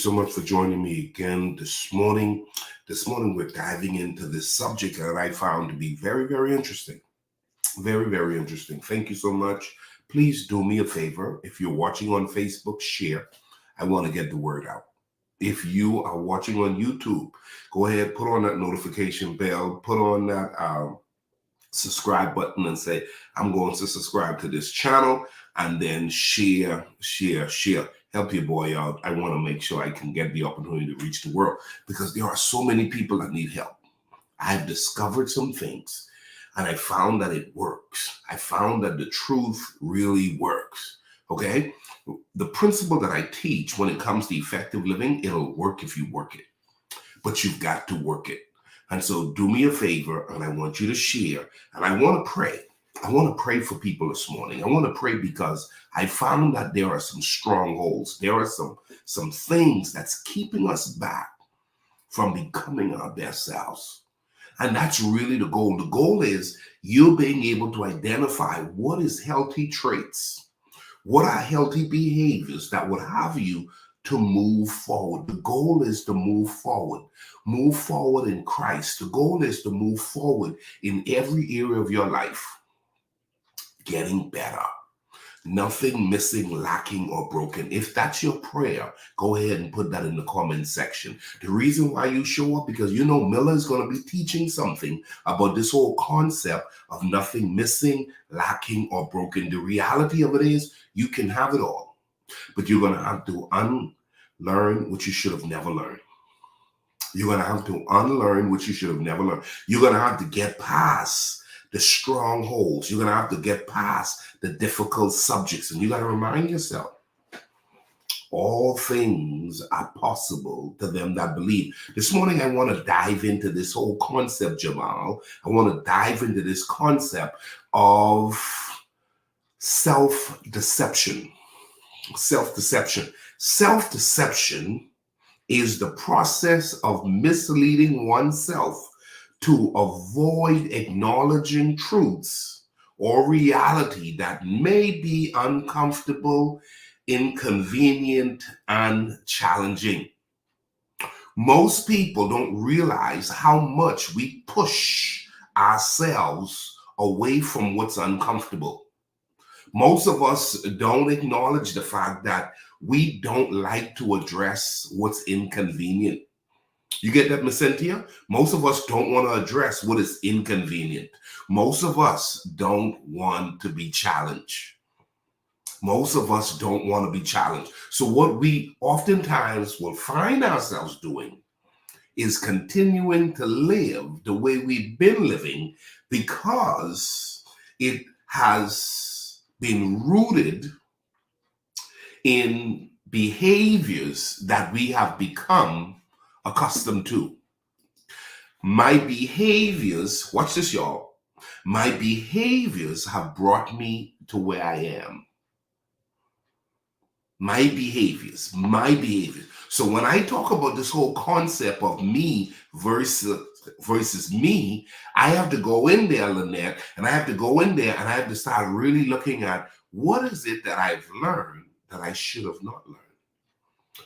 so much for joining me again this morning. This morning, we're diving into this subject that I found to be very, very interesting. Very, very interesting. Thank you so much. Please do me a favor. If you're watching on Facebook, share. I want to get the word out. If you are watching on YouTube, go ahead, put on that notification bell, put on that subscribe button and say, I'm going to subscribe to this channel, and then share. Help your boy out. I want to make sure I can get the opportunity to reach the world because there are so many people that need help. I've discovered some things and I found that it works. I found that the truth really works. Okay? The principle that I teach when it comes to effective living, it'll work if you work it, but you've got to work it. And so do me a favor, and I want you to share, and I want to pray. I want to pray for people this morning. I want to pray because I found that there are some strongholds. There are some things that's keeping us back from becoming our best selves. And that's really the goal. The goal is you being able to identify what is healthy traits, what are healthy behaviors that would have you to move forward. The goal is to move forward in Christ. The goal is to move forward in every area of your life, getting better. Nothing missing, lacking, or broken. If that's your prayer, go ahead and put that in the comment section. The reason why you show up, because you know Miller is going to be teaching something about this whole concept of nothing missing, lacking, or broken. The reality of it is you can have it all, but you're going to have to unlearn what you should have never learned. You're going to have to unlearn what you should have never learned. You're going to have to get past the strongholds. You're going to have to get past the difficult subjects. And you got to remind yourself, all things are possible to them that believe. This morning, I want to dive into this whole concept, Jamal. I want to dive into this concept of self-deception. Self-deception. Self-deception is the process of misleading oneself to avoid acknowledging truths or reality that may be uncomfortable, inconvenient, and challenging. Most people don't realize how much we push ourselves away from what's uncomfortable. Most of us don't acknowledge the fact that we don't like to address what's inconvenient. You get that, Miss Cynthia? Most of us don't want to address what is inconvenient. Most of us don't want to be challenged. Most of us don't want to be challenged. So what we oftentimes will find ourselves doing is continuing to live the way we've been living because it has been rooted in behaviors that we have become accustomed to. My behaviors, watch this, y'all. My behaviors have brought me to where I am. My behaviors. So when I talk about this whole concept of me versus me, I have to go in there, Lynette, and I have to go in there and I have to start really looking at what is it that I've learned that I should have not learned?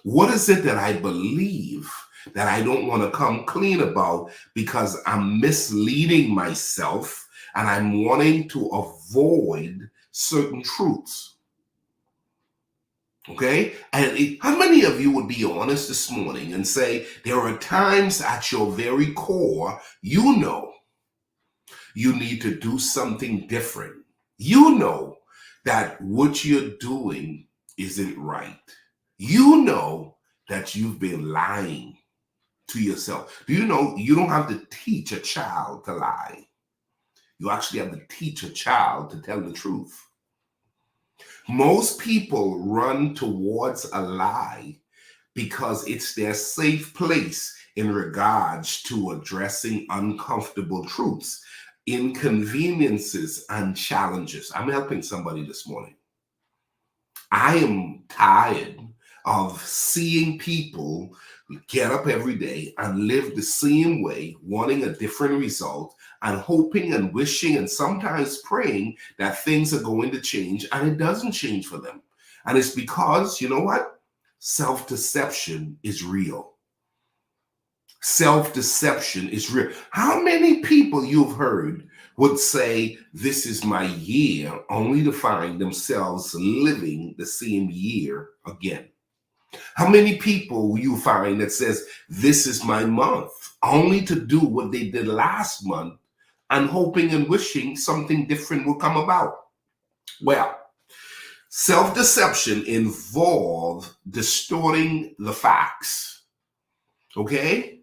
What is it that I believe that I don't want to come clean about because I'm misleading myself and I'm wanting to avoid certain truths? Okay? And how many of you would be honest this morning and say there are times at your very core, you know, you need to do something different. You know that what you're doing isn't right. You know that you've been lying to yourself. Do you know you don't have to teach a child to lie? You actually have to teach a child to tell the truth. Most people run towards a lie because it's their safe place in regards to addressing uncomfortable truths, inconveniences, and challenges. I'm helping somebody this morning. I am tired of seeing people get up every day and live the same way, wanting a different result and hoping and wishing and sometimes praying that things are going to change, and it doesn't change for them. And it's because, you know what? self-deception is real. Self-deception is real. How many people you've heard would say, this is my year, only to find themselves living the same year again? How many people you find that says, this is my month, only to do what they did last month and hoping and wishing something different will come about? Well, self-deception involves distorting the facts, okay?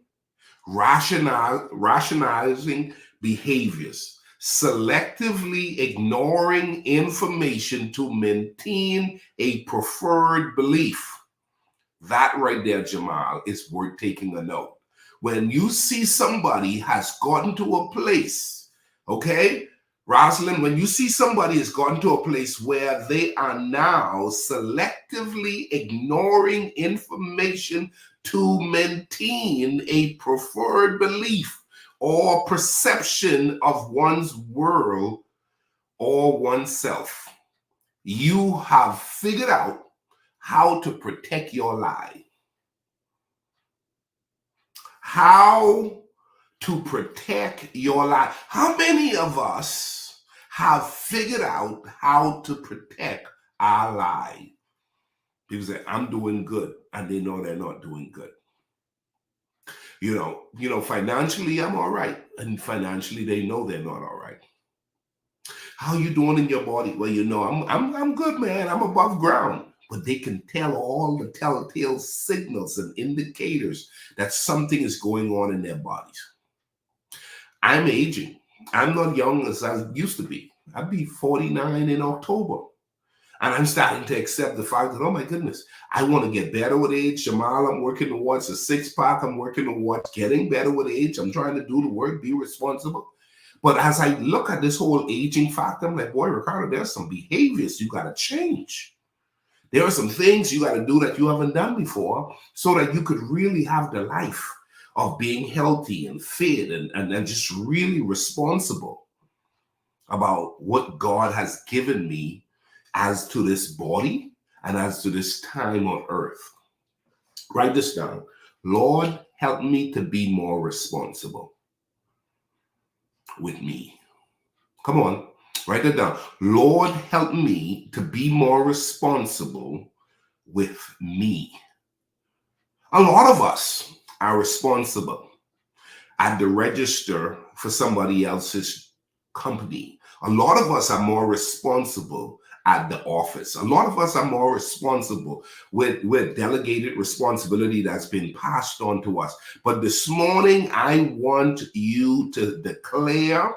Rationalizing behaviors, selectively ignoring information to maintain a preferred belief. That right there, Jamal, is worth taking a note. When you see somebody has gotten to a place, okay, Rosalind, when you see somebody has gotten to a place where they are now selectively ignoring information to maintain a preferred belief or perception of one's world or oneself, you have figured out how to protect your life. How to protect your life. How many of us have figured out how to protect our life? People say, I'm doing good, and they know they're not doing good. You know, financially, I'm all right, and financially, they know they're not all right. How you doing in your body? Well, you know, I'm good, man. I'm above ground. But they can tell all the telltale signals and indicators that something is going on in their bodies. I'm aging. I'm not young as I used to be. I'll be 49 in October. And I'm starting to accept the fact that, oh my goodness, I want to get better with age. Jamal, I'm working towards a six-pack. I'm working towards getting better with age. I'm trying to do the work, be responsible. But as I look at this whole aging factor, I'm like, boy, Ricardo, there's some behaviors you got to change. There are some things you got to do that you haven't done before so that you could really have the life of being healthy and fit and just really responsible about what God has given me as to this body and as to this time on earth. Write this down. Lord, help me to be more responsible with me. Come on, write it down. Lord, help me to be more responsible with me. A lot of us are responsible at the register for somebody else's company. A lot of us are more responsible at the office. A lot of us are more responsible with delegated responsibility that's been passed on to us. But this morning, I want you to declare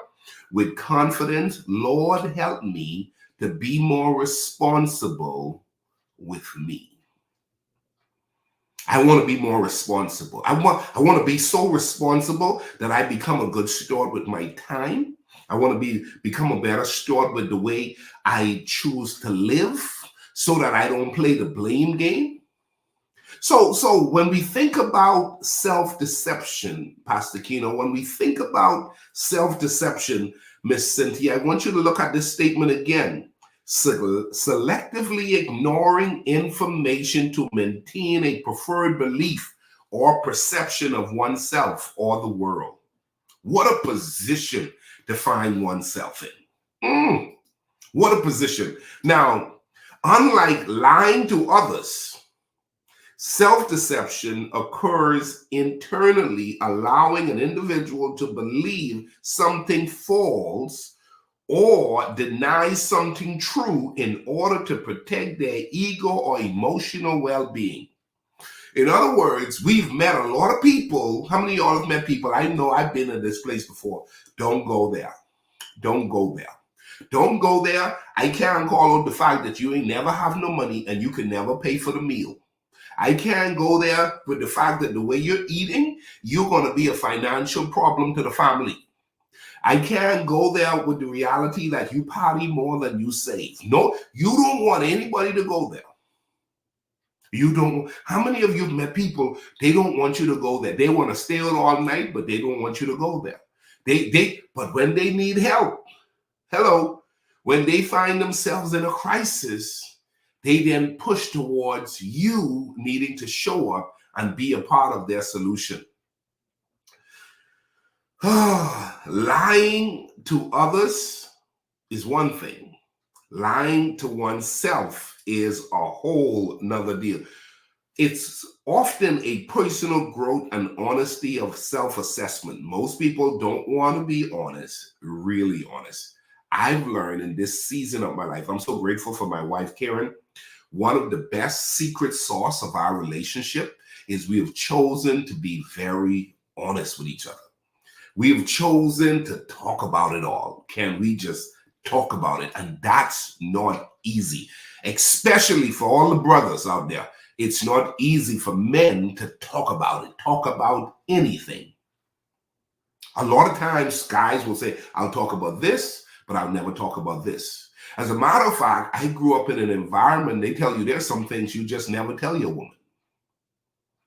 with confidence, Lord, help me to be more responsible with me. I want to be more responsible. I want to be so responsible that I become a good steward with my time. I want to become a better steward with the way I choose to live so that I don't play the blame game. So when we think about self-deception, Pastor Kino, when we think about self-deception, Miss Cynthia, I want you to look at this statement again. Selectively ignoring information to maintain a preferred belief or perception of oneself or the world. What a position to find oneself in. What a position. Now, unlike lying to others, self-deception occurs internally, allowing an individual to believe something false or deny something true in order to protect their ego or emotional well-being. In other words, we've met a lot of people. How many of y'all have met people? I know I've been in this place before. Don't go there. Don't go there. Don't go there. I can't call out the fact that you ain't never have no money and you can never pay for the meal. I can't go there with the fact that the way you're eating, you're going to be a financial problem to the family. I can't go there with the reality that you party more than you save. No, you don't want anybody to go there. You don't. How many of you have met people, they don't want you to go there. They want to stay out all night, but they don't want you to go there. But when they need help, hello, when they find themselves in a crisis, they then push towards you needing to show up and be a part of their solution. Lying to others is one thing. Lying to oneself is a whole nother deal. It's often a personal growth and honesty of self-assessment. Most people don't want to be honest, really honest. I've learned in this season of my life, I'm so grateful for my wife, Karen. One of the best secret sauce of our relationship is we have chosen to be very honest with each other. We have chosen to talk about it all. Can we just talk about it? And that's not easy, especially for all the brothers out there. It's not easy for men to talk about anything. A lot of times guys will say, I'll talk about this, but I'll never talk about this. As a matter of fact, I grew up in an environment, they tell you there's some things you just never tell your woman.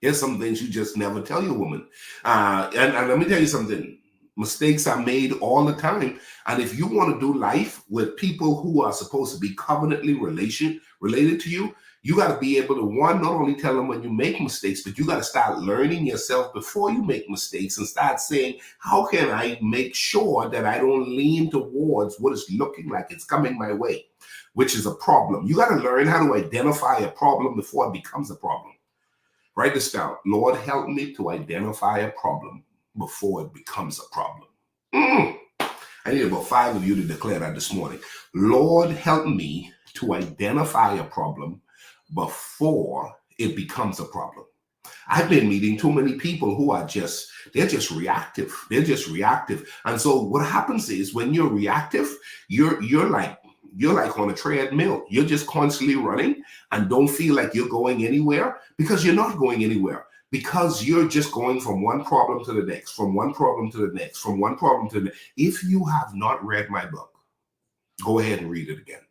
There's some things you just never tell your woman. And let me tell you something. Mistakes are made all the time. And if you want to do life with people who are supposed to be covenantly related to you, you got to be able to, one, not only tell them when you make mistakes, but you got to start learning yourself before you make mistakes and start saying, how can I make sure that I don't lean towards what is looking like it's coming my way, which is a problem. You got to learn how to identify a problem before it becomes a problem. Write this down. Lord, help me to identify a problem before it becomes a problem. I need about 5 of you to declare that this morning. Lord, help me to identify a problem before it becomes a problem. I've been meeting too many people who are they're just reactive. They're just reactive. And so what happens is when you're reactive, you're like on a treadmill. You're just constantly running and don't feel like you're going anywhere, because you're not going anywhere, because you're just going from one problem to the next, from one problem to the next, from one problem to the next. If you have not read my book, go ahead and read it again.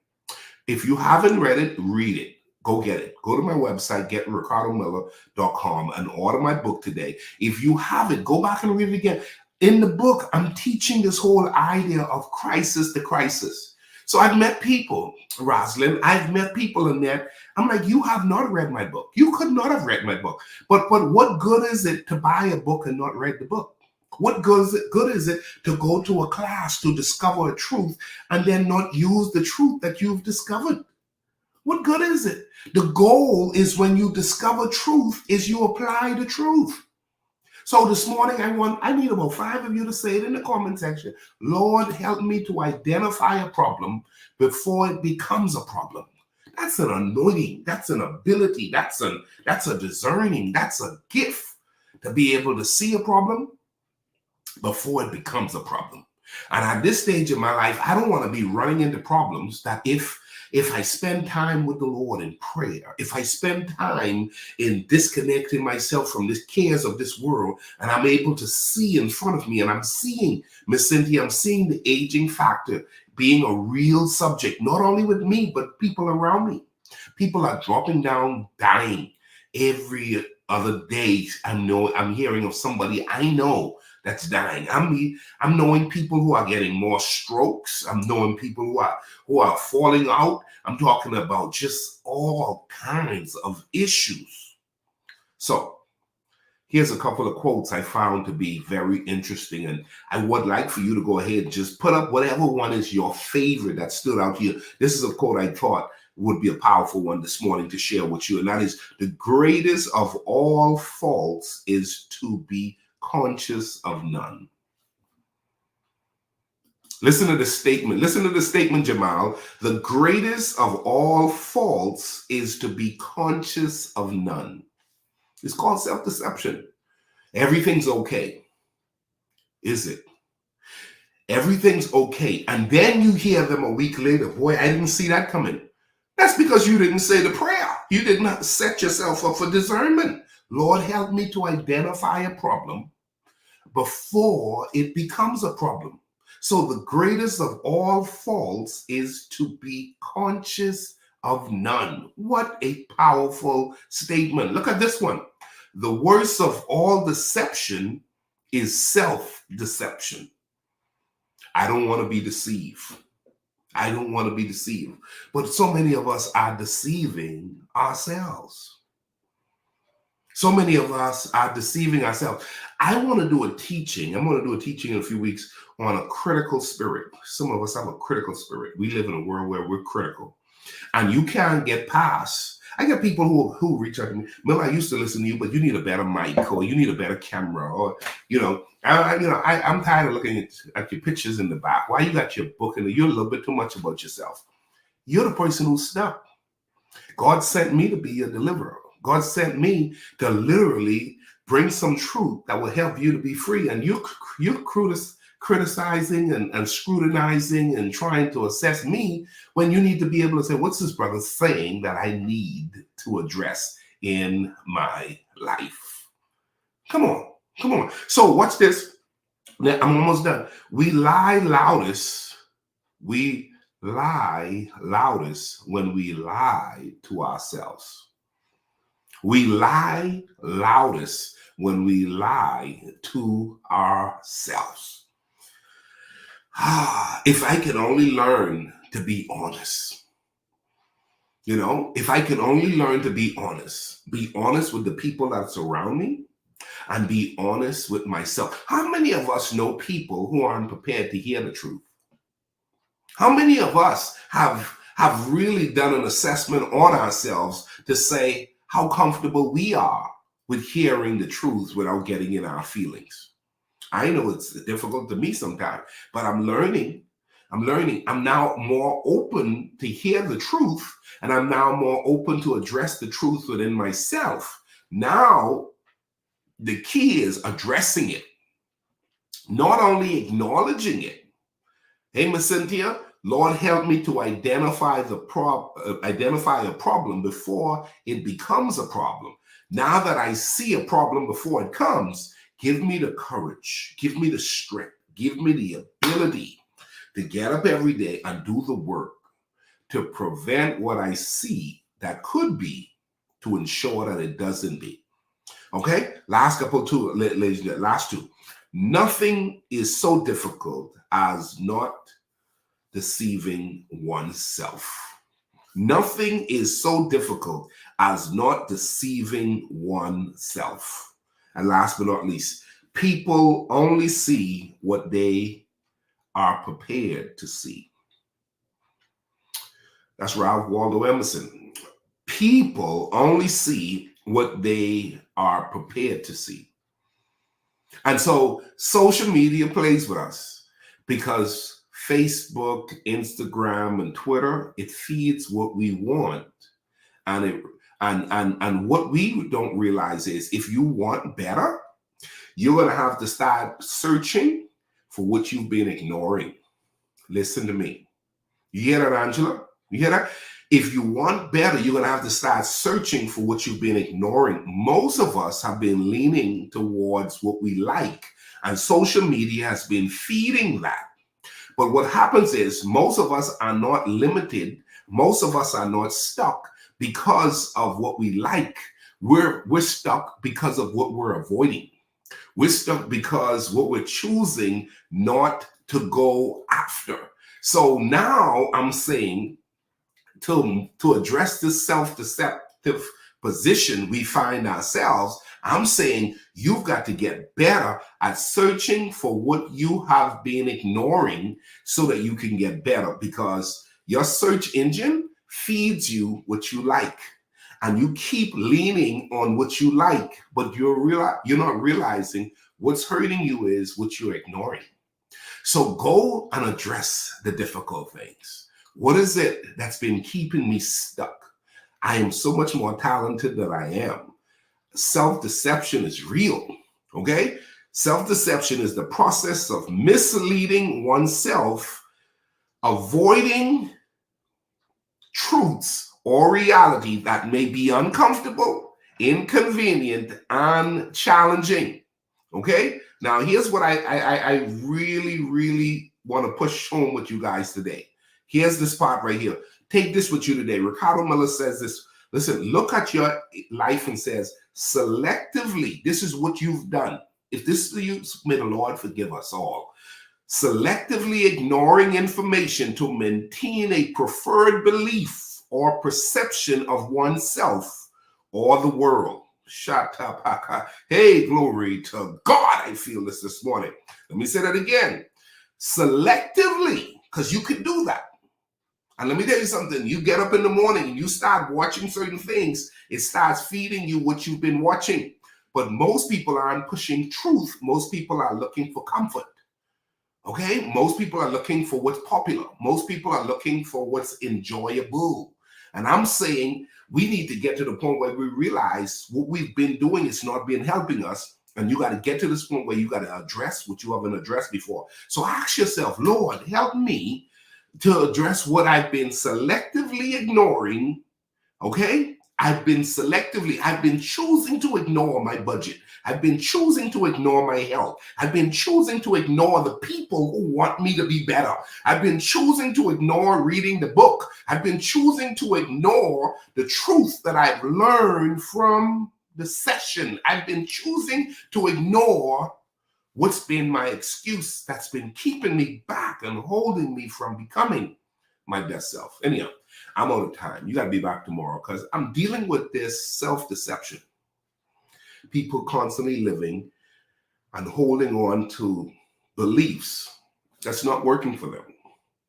If you haven't read it, read it. Go get it. Go to my website, getricardomiller.com, and order my book today. If you have it, go back and read it again. In the book, I'm teaching this whole idea of crisis to crisis. So I've met people, Rosalind, I've met people in there. I'm like, you have not read my book. You could not have read my book. But what good is it to buy a book and not read the book? What good is it to go to a class to discover a truth and then not use the truth that you've discovered? What good is it? The goal is, when you discover truth, is you apply the truth. So this morning, I need about 5 of you to say it in the comment section. Lord, help me to identify a problem before it becomes a problem. That's an anointing. That's an ability. That's a discerning. That's a gift, to be able to see a problem before it becomes a problem. And at this stage in my life, I don't want to be running into problems that if I spend time with the Lord in prayer, if I spend time in disconnecting myself from the cares of this world, and I'm able to see in front of me, and I'm seeing, Miss Cynthia, I'm seeing the aging factor being a real subject, not only with me, but people around me. People are dropping down, dying every other day. I'm hearing of somebody I know that's dying. I'm knowing people who are getting more strokes. I'm knowing people who are falling out. I'm talking about just all kinds of issues. So here's a couple of quotes I found to be very interesting, and I would like for you to go ahead and just put up whatever one is your favorite that stood out here. This is a quote I thought would be a powerful one this morning to share with you, and that is, the greatest of all faults is to be conscious of none. Listen to the statement. Listen to the statement, Jamal. The greatest of all faults is to be conscious of none. It's called self-deception. Everything's okay. Is it? Everything's okay. And then you hear them a week later, boy, I didn't see that coming. That's because you didn't say the prayer. You did not set yourself up for discernment. Lord, help me to identify a problem before it becomes a problem. So the greatest of all faults is to be conscious of none. What a powerful statement. Look at this one. The worst of all deception is self-deception. I don't want to be deceived. I don't want to be deceived. But so many of us are deceiving ourselves. So many of us are deceiving ourselves. I want to do a teaching. I'm going to do a teaching in a few weeks on a critical spirit. Some of us have a critical spirit. We live in a world where we're critical. And you can't get past. I get people who reach out to me. Mel, I used to listen to you, but you need a better mic, or you need a better camera, or I'm tired of looking at your pictures in the back. Why you got your book and you're a little bit too much about yourself? You're the person who's stuck. God sent me to be a deliverer. God sent me to literally bring some truth that will help you to be free. And you're criticizing and scrutinizing and trying to assess me when you need to be able to say, what's this brother saying that I need to address in my life? Come on, come on. So watch this. I'm almost done. We lie loudest. We lie loudest when we lie to ourselves. We lie loudest when we lie to ourselves. If I could only learn to be honest, if I could only learn to be honest with the people that surround me and be honest with myself. How many of us know people who aren't prepared to hear the truth? How many of us have really done an assessment on ourselves to say how comfortable we are with hearing the truth without getting in our feelings? I know it's difficult to me sometimes, but I'm learning. I'm now more open to hear the truth, and I'm now more open to address the truth within myself. Now, the key is addressing it, not only acknowledging it. Hey, Miss Cynthia, Lord, help me to identify a problem before it becomes a problem. Now that I see a problem before it comes, give me the courage, give me the strength, give me the ability to get up every day and do the work to prevent what I see that could be, to ensure that it doesn't be. Okay, last two. Nothing is so difficult as not deceiving oneself. Nothing is so difficult as not deceiving oneself. And last but not least, people only see what they are prepared to see. That's Ralph Waldo Emerson. People only see what they are prepared to see. And so social media plays with us because Facebook, Instagram, and Twitter, it feeds what we want. And what we don't realize is if you want better, you're going to have to start searching for what you've been ignoring. Listen to me. You hear that, Angela? You hear that? If you want better, you're going to have to start searching for what you've been ignoring. Most of us have been leaning towards what we like, and social media has been feeding that. But what happens is most of us are not limited. Most of us are not stuck because of what we like. We're stuck because of what we're avoiding. We're stuck because what we're choosing not to go after. So now I'm saying, to address this self-deceptive position we find ourselves, I'm saying you've got to get better at searching for what you have been ignoring so that you can get better, because your search engine feeds you what you like, and you keep leaning on what you like, but you're not realizing what's hurting you is what you're ignoring. So go and address the difficult things. What is it that's been keeping me stuck? I am so much more talented than I am. Self-deception is real, okay? Self-deception is the process of misleading oneself, avoiding truths or reality that may be uncomfortable, inconvenient, and challenging, okay? Now, here's what I really, really want to push home with you guys today. Here's this part right here. Take this with you today. Ricardo Miller says this. Listen, look at your life and says, selectively, this is what you've done. If this is you, may the Lord forgive us all. selectively ignoring information to maintain a preferred belief or perception of oneself or the world. Shatapaka. Hey, glory to God. I feel this morning. Let me say that again. Selectively, because you can do that. And let me tell you something. You get up in the morning and you start watching certain things. It starts feeding you what you've been watching. But most people aren't pushing truth. Most people are looking for comfort. Okay? Most people are looking for what's popular. Most people are looking for what's enjoyable. And I'm saying we need to get to the point where we realize what we've been doing is not been helping us. And you got to get to this point where you got to address what you haven't addressed before. So ask yourself, Lord, help me to address what I've been selectively ignoring. Okay? I've been choosing to ignore my budget. I've been choosing to ignore my health. I've been choosing to ignore the people who want me to be better. I've been choosing to ignore reading the book. I've been choosing to ignore the truth that I've learned from the session. I've been choosing to ignore what's been my excuse that's been keeping me back and holding me from becoming my best self. Anyhow, I'm out of time. You got to be back tomorrow because I'm dealing with this self-deception. People constantly living and holding on to beliefs that's not working for them.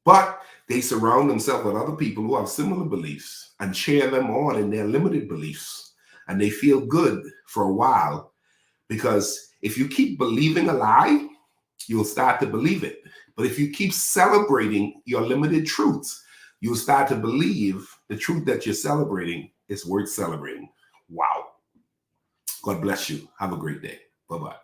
But they surround themselves with other people who have similar beliefs and share them on in their limited beliefs. And they feel good for a while because if you keep believing a lie, you'll start to believe it. But if you keep celebrating your limited truths, you'll start to believe the truth that you're celebrating is worth celebrating. Wow. God bless you. Have a great day. Bye-bye.